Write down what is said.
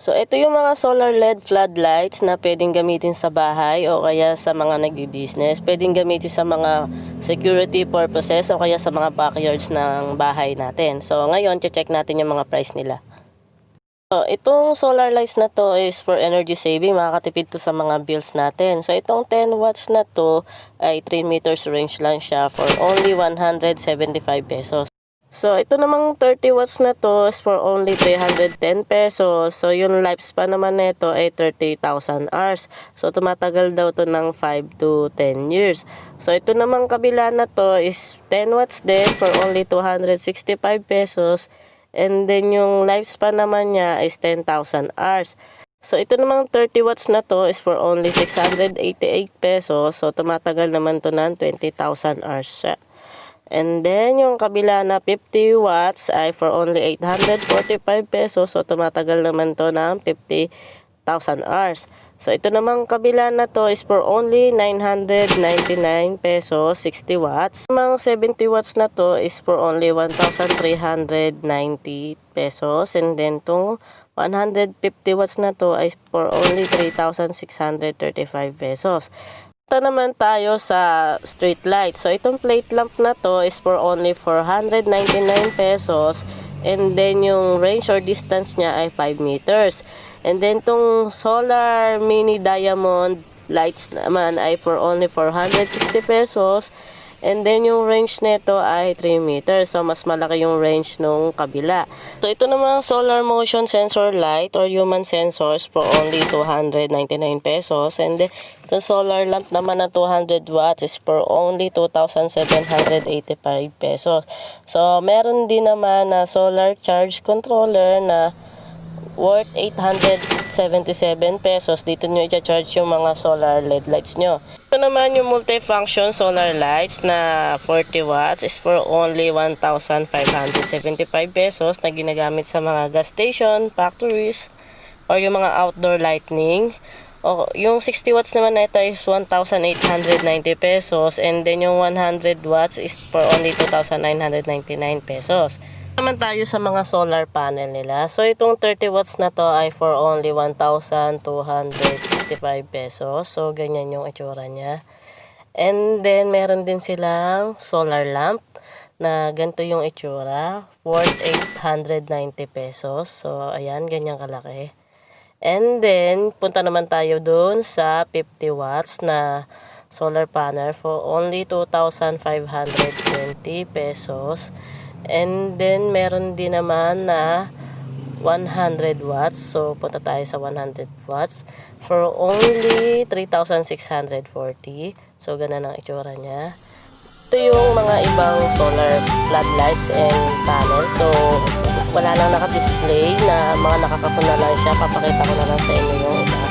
So, ito yung mga solar LED floodlights na pwedeng gamitin sa bahay o kaya sa mga nagbi-business. Pwedeng gamitin sa mga security purposes o kaya sa mga backyards ng bahay natin. So, ngayon, check natin yung mga price nila. So, itong solar lights na to is for energy saving. Makakatipid to sa mga bills natin. So, itong 10 watts na to ay 3 meters range lang siya for only 175 pesos. So, ito namang 30 watts na to is for only 310 pesos. So, yung lifespan naman nito ay 30,000 hours. So, tumatagal daw to ng 5 to 10 years. So, ito namang kabila na to is 10 watts din for only 265 pesos. And then, yung lifespan naman niya is 10,000 hours. So, ito namang 30 watts na to is for only 688 pesos. So, tumatagal naman to ng 20,000 hours siya. And then, yung kabila na 50 watts ay for only 845 pesos. So, tumatagal naman to ng 50,000 hours. So, ito namang kabila na to is for only 999 pesos, 60 watts. Yung 70 watts na to is for only 1,390 pesos. And then, itong 150 watts na to is for only 3,635 pesos. Ito naman tayo sa street light. So, itong plate lamp na to is for only 499 pesos. And then, yung range or distance niya ay 5 meters. And then, itong solar mini diamond lights naman ay for only 460 pesos. And then, yung range nito ay 3 meters. So, mas malaki yung range nung kabila. So, ito namang solar motion sensor light or human sensors for only 299 pesos. And then, the solar lamp naman na 200 watts is for only 2,785 pesos. So, meron din naman na solar charge controller na worth 877 pesos. Dito nyo i-charge yung mga solar LED lights nyo. Ito naman yung multifunction solar lights na 40 watts is for only 1,575 pesos na ginagamit sa mga gas station, factories, or yung mga outdoor lighting. O, yung 60 watts naman na ito is 1,890 pesos, and then yung 100 watts is for only 2,999 pesos. Naman tayo sa mga solar panel nila. So, itong 30 watts na to ay for only 1,265 pesos. So, ganyan yung itsura niya. And then, meron din silang solar lamp na ganito yung itsura. Worth 890 pesos. So, ayan, ganyan kalaki. And then, punta naman tayo dun sa 50 watts na solar panel for only 2,520 pesos. And then, meron din naman na 100 watts. So, punta tayo sa 100 watts for only 3,640. So, ganun ang itsura niya. Ito yung mga ibang solar floodlights and panels. So, wala lang naka-display na mga nakakapon na lang siya. Papakita ko na lang sa inyo yung iba.